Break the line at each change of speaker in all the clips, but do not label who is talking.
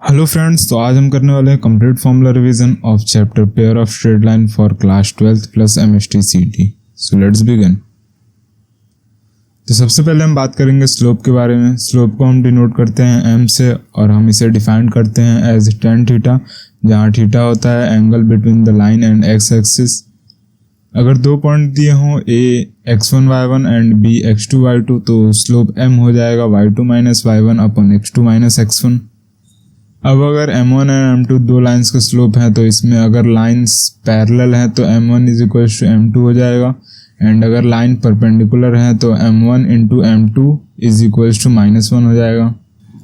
Hello friends, तो आज हम करने वाले हैं complete formula revision of chapter pair of straight line for class 12th plus MST CT. So let's begin. तो सबसे पहले हम बात करेंगे स्लोप के बारे में। स्लोप को हम डिनोट करते हैं एम से और हम इसे डिफाइन करते हैं एज tan थीटा, जहाँ थीटा होता है angle between the line and x axis. अगर दो पॉइंट दिए हों ए x1 y1 and b x2 y2, तो स्लोप m हो जाएगा y2 minus y1 upon x2 minus x1। अब अगर m1 एंड m2 दो लाइंस का स्लोप है, तो इसमें अगर लाइंस पैरेलल हैं तो m1 is equal to m2 हो जाएगा, एंड अगर लाइन परपेंडिकुलर है तो m1 into m2 is equal to -1 हो जाएगा।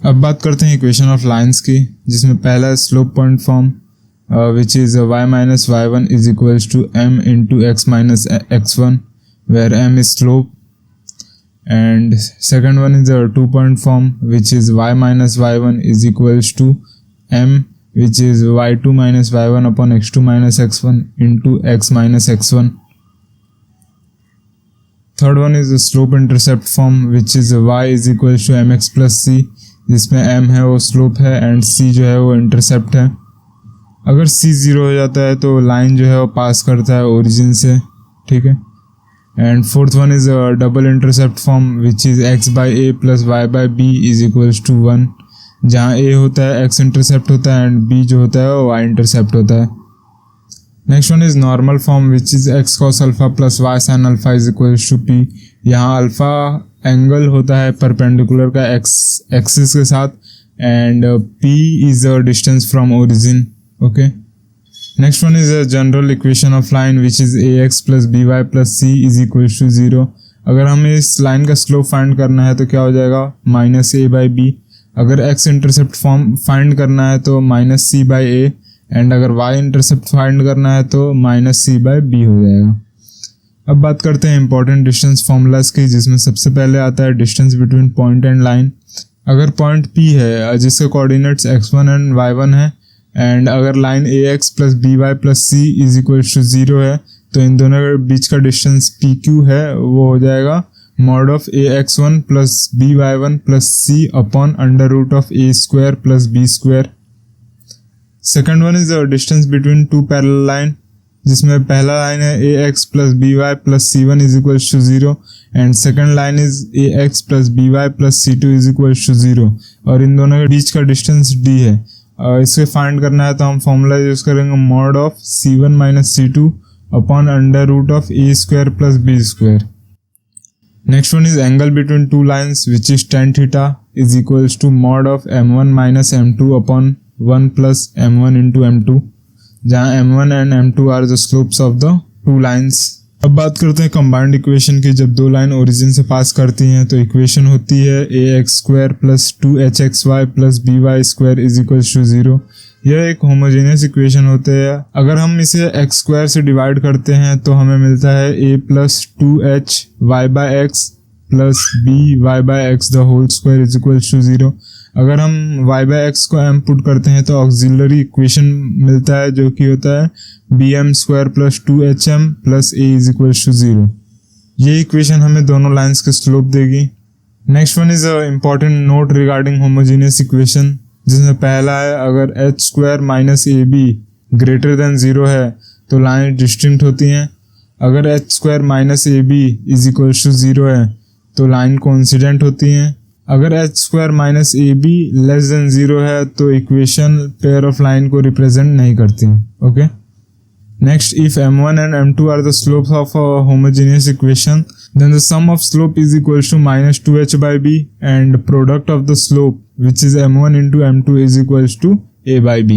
अब बात करते हैं इक्वेशन ऑफ लाइंस की, जिसमें पहला slope point form which is y minus y1 is equal to m into x minus x1, where m is slope, and second one is a 2-point form which is y minus y1 is equals to m, which is y2 minus y1 upon x2 minus x1 into x minus x1. Third one is the slope intercept form which is y is equals to mx plus c, जिसमें m है वो slope है and c जो है वो intercept है। अगर c 0 हो जाता है तो लाइन जो है वो पास करता है ओरिजिन से, ठीक है। And fourth one is a double intercept form which is x by a plus y by b is equals to 1, जहाँ a होता है x इंटरसेप्ट होता है एंड b जो होता है वो y इंटरसेप्ट होता है। Next one is normal form which is x cos alpha plus y sine alpha is equals to p, यहाँ अल्फा एंगल होता है परपेंडिकुलर का x एक्सिस के साथ and p is a distance from origin, okay. Next one is a general equation of line which is ax plus by plus c is equals to 0। अगर हमें इस line का slope find करना है तो क्या हो जाएगा माइनस ए बाई बी। अगर x इंटरसेप्ट फॉर्म फाइंड करना है तो minus c by a, and अगर y इंटरसेप्ट फाइंड करना है तो माइनस सी बाई बी हो जाएगा। अब बात करते हैं इंपॉर्टेंट डिस्टेंस फॉर्मूलाज की, जिसमें सबसे पहले आता है distance between point and line. अगर पॉइंट P है जिसके कोऑर्डिनेट्स x1 एंड y1 है, एंड अगर line ax plus by plus c is equal to 0 है, तो इन दोनों के बीच का डिस्टेंस pq है वो हो जाएगा mod of ax1 plus by1 plus c upon under root of a square plus b square. Second one is the distance between two parallel line, जिसमें पहला लाइन है ax plus by plus c1 is equal to 0, and second line is ax plus by plus c2 is equal to 0, और इन दोनों के बीच का distance d है। इसे फाइंड करना है तो हम फॉर्मूला यूज करेंगे mod of c1 minus c2 upon under root of a square plus b square. Next one is angle between two lines which is tan theta is equals to mod of m1 minus m2 upon 1 plus m1 into m2, जहाँ m1 and m2 are the slopes of the two lines. अब बात करते हैं combined equation की। जब दो line origin से पास करती हैं तो इक्वेशन होती है ax square plus 2hxy plus by square is equal to 0। यह एक होमोजेनियस इक्वेशन होते हैं। अगर हम इसे x स्क्वायर से डिवाइड करते हैं तो हमें मिलता है a plus 2h y by x plus b y by x the whole square is equal to 0। अगर हम y बाई एक्स को m पुट करते हैं तो ऑक्सिलरी इक्वेशन मिलता है जो कि होता है bm square plus 2hm plus a is equal to 0। ये इक्वेशन हमें दोनों लाइंस के स्लोप देगी। Next one is a important note regarding homogeneous equation, जिसमें पहला है अगर h square minus a b greater than 0 है तो लाइन डिस्टिंक्ट होती हैं। अगर h square minus a b is equal to 0 है तो लाइन कोइंसिडेंट होती हैं। अगर h square minus a be less than 0 है तो इक्वेशन पेयर ऑफ लाइन को रिप्रेजेंट नहीं करती, okay. Next, if m1 and m2 are the slopes of a homogeneous equation, then the sum of slope is equal to minus 2h by b, and product of the slope which is m1 into m2 is equal to a by b.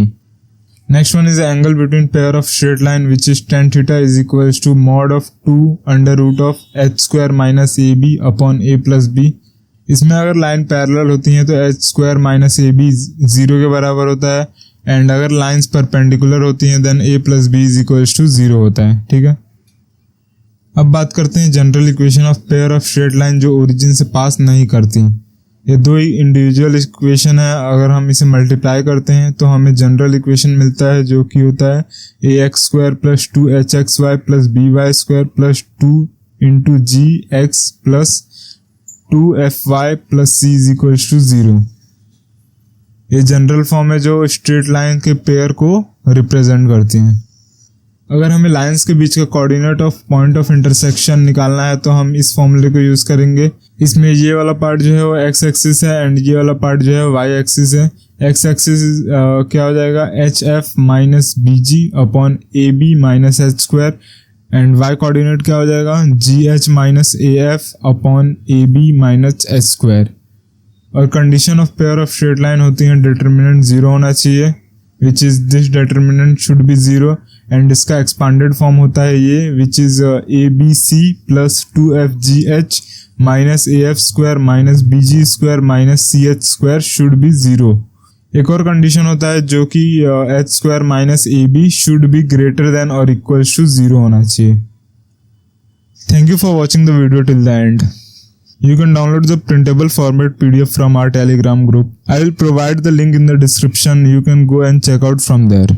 Next one is the angle between pair of straight line which is tan theta is equal to mod of 2 under root of h square minus ab upon a plus b। इसमें अगर line parallel होती हैं तो h square minus a b 0 के बराबर होता है, and अगर लाइंस परपेंडिकुलर होती हैं then a plus b is equals to 0 होता है, ठीक है। अब बात करते हैं general equation of pair of straight line जो ओरिजिन से पास नहीं करती। ये दो ही इंडिविजुअल इक्वेशन है। अगर हम इसे मल्टीप्लाई करते हैं तो हमें जनरल इक्वेशन मिलता है जो कि होता है ax square plus 2hxy plus by square plus 2 into gx plus 2fy plus c is equal to 0। ये जनरल फॉर्म है जो स्ट्रेट लाइन के पेयर को रिप्रेजेंट करती हैं। अगर हमें लाइंस के बीच का coordinate of point of intersection निकालना है तो हम इस फॉर्मूले को यूज करेंगे। इसमें ये वाला पार्ट जो है वो एक्स एक्सिस है एंड ये वाला पार्ट जो है वाई एक्सिस है। एक्स एक्सिस क्या हो जाएगा, H F minus B G upon A B minus H square, and Y coordinate क्या हो जाएगा, G H minus A F upon A B minus H square. और condition of pair of straight line होती है determinant zero होना चाहिए, which is this determinant should be zero, and इसका expanded form होता है ये, which is A B c plus 2fgh minus A f square minus B g square minus c h square should be zero. एक और condition होता है जो कि h square minus a b should be greater than और equal to zero होना चाहिए। Thank you for watching the video till the end. You can download the printable format PDF from our Telegram group. I will provide the link in the description. You can go and check out from there.